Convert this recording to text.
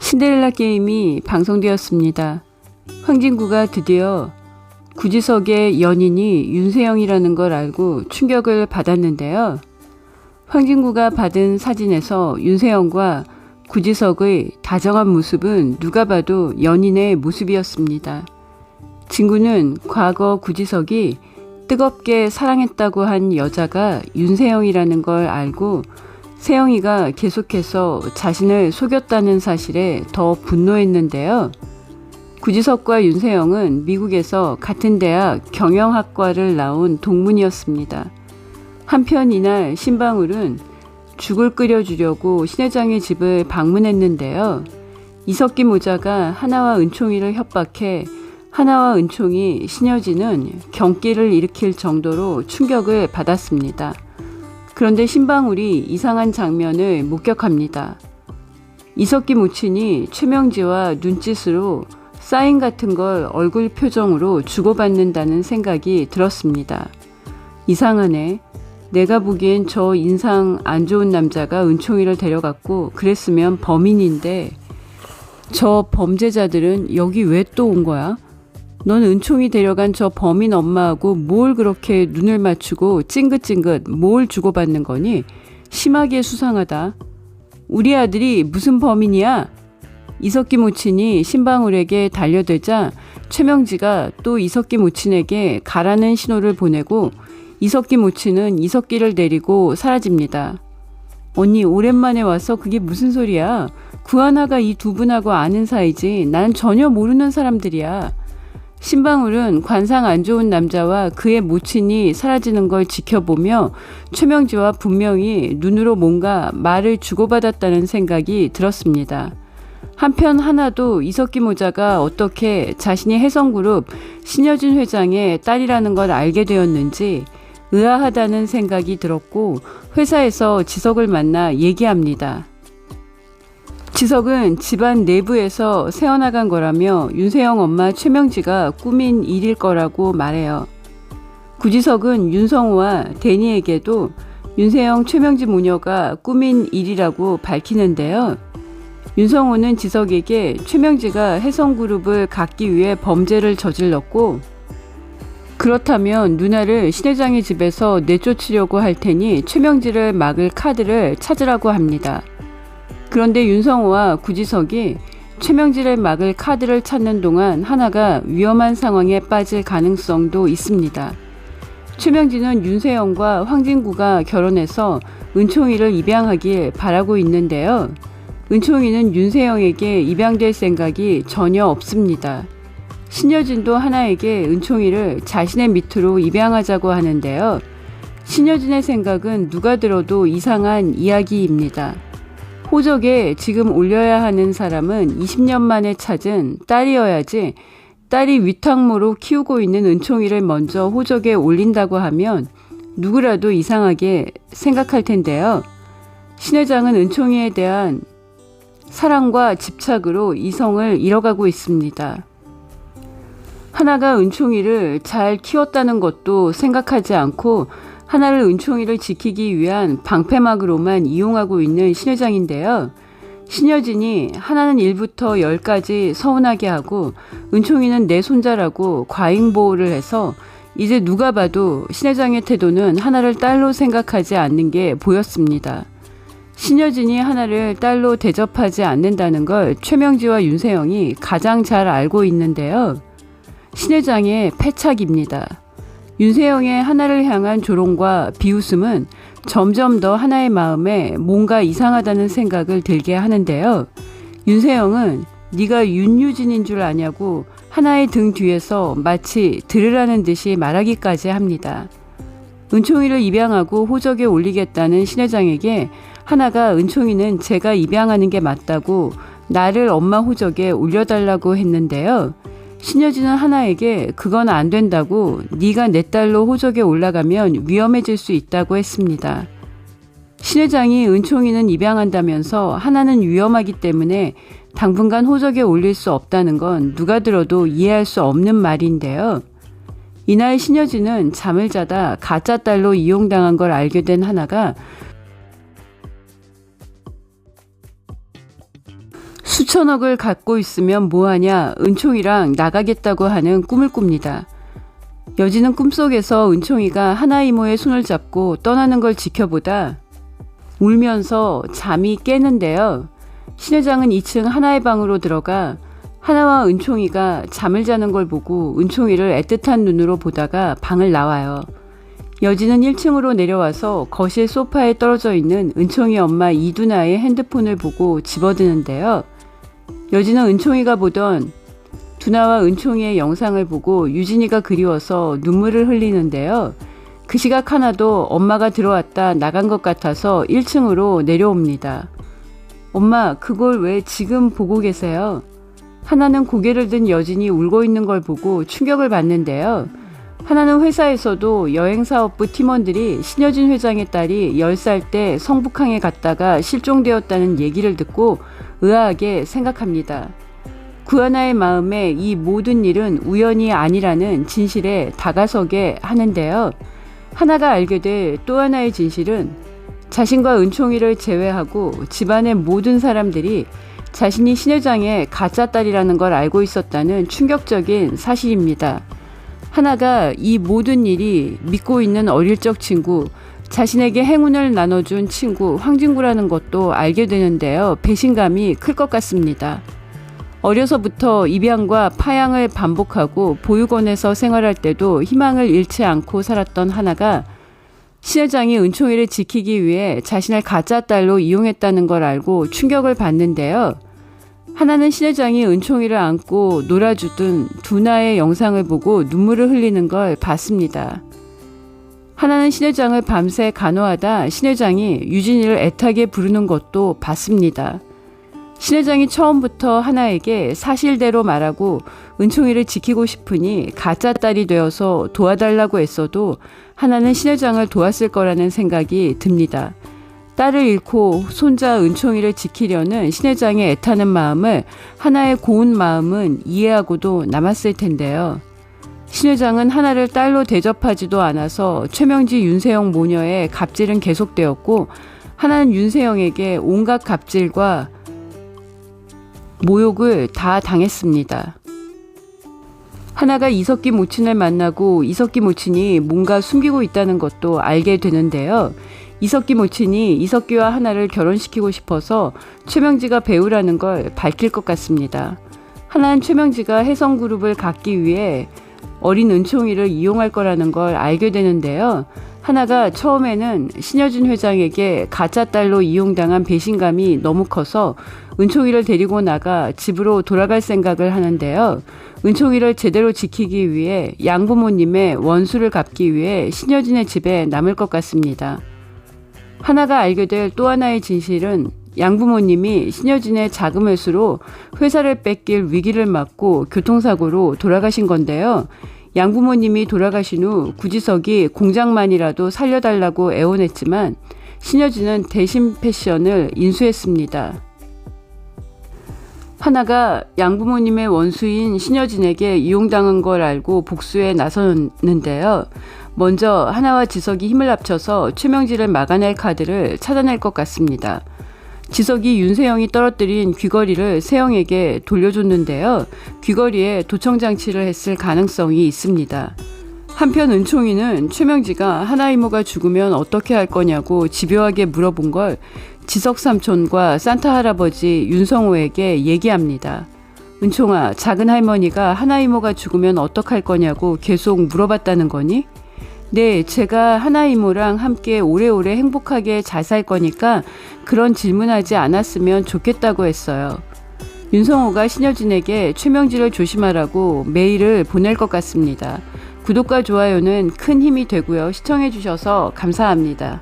신데렐라 게임이 방송되었습니다. 황진구가 드디어 구지석의 연인이 윤세영이라는 걸 알고 충격을 받았는데요. 황진구가 받은 사진에서 윤세영과 구지석의 다정한 모습은 누가 봐도 연인의 모습이었습니다. 진구는 과거 구지석이 뜨겁게 사랑했다고 한 여자가 윤세영이라는 걸 알고 세영이가 계속해서 자신을 속였다는 사실에 더 분노했는데요. 구지석과 윤세영은 미국에서 같은 대학 경영학과를 나온 동문이었습니다. 한편 이날 신방울은 죽을 끓여주려고 신 회장의 집을 방문했는데요. 이석기 모자가 하나와 은총이를 협박해 하나와 은총이 신여진은 경기를 일으킬 정도로 충격을 받았습니다. 그런데 신방울이 이상한 장면을 목격합니다. 이석기 모친이 최명지와 눈짓으로 사인 같은 걸 얼굴 표정으로 주고받는다는 생각이 들었습니다. 이상하네. 내가 보기엔 저 인상 안 좋은 남자가 은총이를 데려갔고 그랬으면 범인인데 저 범죄자들은 여기 왜 또 온 거야? 넌 은총이 데려간 저 범인 엄마하고 뭘 그렇게 눈을 맞추고 찡긋찡긋 뭘 주고받는 거니? 심하게 수상하다. 우리 아들이 무슨 범인이야? 이석기 모친이 신방울에게 달려들자 최명지가 또 이석기 모친에게 가라는 신호를 보내고 이석기 모친은 이석기를 데리고 사라집니다. 언니 오랜만에 와서 그게 무슨 소리야? 구하나가 이 두 분하고 아는 사이지 난 전혀 모르는 사람들이야. 신방울은 관상 안 좋은 남자와 그의 모친이 사라지는 걸 지켜보며 최명지와 분명히 눈으로 뭔가 말을 주고받았다는 생각이 들었습니다. 한편 하나도 이석기 모자가 어떻게 자신이 혜성그룹 신여진 회장의 딸이라는 걸 알게 되었는지 의아하다는 생각이 들었고 회사에서 지석을 만나 얘기합니다. 지석은 집안 내부에서 새어나간 거라며 윤세영 엄마 최명지가 꾸민 일일 거라고 말해요. 구지석은 윤성호와 데니에게도 윤세영 최명지 모녀가 꾸민 일이라고 밝히는데요. 윤성호는 지석에게 최명지가 혜성그룹을 갖기 위해 범죄를 저질렀고 그렇다면 누나를 신 회장의 집에서 내쫓으려고 할 테니 최명지를 막을 카드를 찾으라고 합니다. 그런데 윤성호와 구지석이 최명지를 막을 카드를 찾는 동안 하나가 위험한 상황에 빠질 가능성도 있습니다. 최명지는 윤세영과 황진구가 결혼해서 은총이를 입양하길 바라고 있는데요. 은총이는 윤세영에게 입양될 생각이 전혀 없습니다. 신여진도 하나에게 은총이를 자신의 밑으로 입양하자고 하는데요. 신여진의 생각은 누가 들어도 이상한 이야기입니다. 호적에 지금 올려야 하는 사람은 20년 만에 찾은 딸이어야지 딸이 위탁모로 키우고 있는 은총이를 먼저 호적에 올린다고 하면 누구라도 이상하게 생각할 텐데요. 신 회장은 은총이에 대한 사랑과 집착으로 이성을 잃어가고 있습니다. 하나가 은총이를 잘 키웠다는 것도 생각하지 않고 하나를 은총이를 지키기 위한 방패막으로만 이용하고 있는 신 회장인데요. 신여진이 하나는 1부터 10까지 서운하게 하고 은총이는 내 손자라고 과잉보호를 해서 이제 누가 봐도 신 회장의 태도는 하나를 딸로 생각하지 않는 게 보였습니다. 신여진이 하나를 딸로 대접하지 않는다는 걸 최명지와 윤세영이 가장 잘 알고 있는데요. 신 회장의 패착입니다. 윤세영의 하나를 향한 조롱과 비웃음은 점점 더 하나의 마음에 뭔가 이상하다는 생각을 들게 하는데요. 윤세영은 네가 윤유진인 줄 아냐고 하나의 등 뒤에서 마치 들으라는 듯이 말하기까지 합니다. 은총이를 입양하고 호적에 올리겠다는 신 회장에게 하나가 은총이는 제가 입양하는 게 맞다고 나를 엄마 호적에 올려달라고 했는데요. 신여진은 하나에게 그건 안 된다고 네가 내 딸로 호적에 올라가면 위험해질 수 있다고 했습니다. 신 회장이 은총이는 입양한다면서 하나는 위험하기 때문에 당분간 호적에 올릴 수 없다는 건 누가 들어도 이해할 수 없는 말인데요. 이날 신여진은 잠을 자다 가짜 딸로 이용당한 걸 알게 된 하나가 수천억을 갖고 있으면 뭐하냐, 은총이랑 나가겠다고 하는 꿈을 꿉니다. 여진은 꿈속에서 은총이가 하나 이모의 손을 잡고 떠나는 걸 지켜보다 울면서 잠이 깨는데요. 신 회장은 2층 하나의 방으로 들어가 하나와 은총이가 잠을 자는 걸 보고 은총이를 애틋한 눈으로 보다가 방을 나와요. 여진은 1층으로 내려와서 거실 소파에 떨어져 있는 은총이 엄마 이두나의 핸드폰을 보고 집어드는데요. 여진은 은총이가 보던 두나와 은총이의 영상을 보고 유진이가 그리워서 눈물을 흘리는데요. 그 시각 하나도 엄마가 들어왔다 나간 것 같아서 1층으로 내려옵니다. 엄마, 그걸 왜 지금 보고 계세요? 하나는 고개를 든 여진이 울고 있는 걸 보고 충격을 받는데요. 하나는 회사에서도 여행사업부 팀원들이 신여진 회장의 딸이 10살 때 성북항에 갔다가 실종되었다는 얘기를 듣고 의아하게 생각합니다. 구하나의 마음에 이 모든 일은 우연이 아니라는 진실에 다가서게 하는데요. 하나가 알게 될 또 하나의 진실은 자신과 은총이를 제외하고 집안의 모든 사람들이 자신이 신 회장의 가짜 딸이라는 걸 알고 있었다는 충격적인 사실입니다. 하나가 이 모든 일이 믿고 있는 어릴 적 친구, 자신에게 행운을 나눠준 친구 황진구라는 것도 알게 되는데요. 배신감이 클 것 같습니다. 어려서부터 입양과 파양을 반복하고 보육원에서 생활할 때도 희망을 잃지 않고 살았던 하나가 신 회장이 은총이를 지키기 위해 자신을 가짜 딸로 이용했다는 걸 알고 충격을 받는데요. 하나는 신 회장이 은총이를 안고 놀아주던 두나의 영상을 보고 눈물을 흘리는 걸 봤습니다. 하나는 신 회장을 밤새 간호하다 신 회장이 유진이를 애타게 부르는 것도 봤습니다. 신 회장이 처음부터 하나에게 사실대로 말하고 은총이를 지키고 싶으니 가짜 딸이 되어서 도와달라고 했어도 하나는 신 회장을 도왔을 거라는 생각이 듭니다. 딸을 잃고 손자 은총이를 지키려는 신 회장의 애타는 마음을 하나의 고운 마음은 이해하고도 남았을 텐데요. 신 회장은 하나를 딸로 대접하지도 않아서 최명지 윤세영 모녀의 갑질은 계속되었고 하나는 윤세영에게 온갖 갑질과 모욕을 다 당했습니다. 하나가 이석기 모친을 만나고 이석기 모친이 뭔가 숨기고 있다는 것도 알게 되는데요. 이석기 모친이 이석기와 하나를 결혼시키고 싶어서 최명지가 배우라는 걸 밝힐 것 같습니다. 하나는 최명지가 혜성그룹을 갖기 위해 어린 은총이를 이용할 거라는 걸 알게 되는데요. 하나가 처음에는 신여진 회장에게 가짜 딸로 이용당한 배신감이 너무 커서 은총이를 데리고 나가 집으로 돌아갈 생각을 하는데요. 은총이를 제대로 지키기 위해 양부모님의 원수를 갚기 위해 신여진의 집에 남을 것 같습니다. 하나가 알게 될 또 하나의 진실은 양부모님이 신여진의 자금을 수로 회사를 뺏길 위기를 맞고 교통사고로 돌아가신 건데요. 양부모님이 돌아가신 후 구지석이 공장만이라도 살려달라고 애원했지만 신여진은 대신 패션을 인수했습니다. 하나가 양부모님의 원수인 신여진에게 이용당한 걸 알고 복수에 나섰는데요. 먼저 하나와 지석이 힘을 합쳐서 최명지를 막아낼 카드를 찾아낼 것 같습니다. 지석이 윤세영이 떨어뜨린 귀걸이를 세영에게 돌려줬는데요. 귀걸이에 도청장치를 했을 가능성이 있습니다. 한편 은총이는 최명지가 하나 이모가 죽으면 어떻게 할 거냐고 집요하게 물어본 걸 지석 삼촌과 산타 할아버지 윤성호에게 얘기합니다. 은총아, 작은 할머니가 하나 이모가 죽으면 어떡할 거냐고 계속 물어봤다는 거니? 네, 제가 하나 이모랑 함께 오래오래 행복하게 잘 살 거니까 그런 질문하지 않았으면 좋겠다고 했어요. 윤성호가 신여진에게 최명지를 조심하라고 메일을 보낼 것 같습니다. 구독과 좋아요는 큰 힘이 되고요. 시청해주셔서 감사합니다.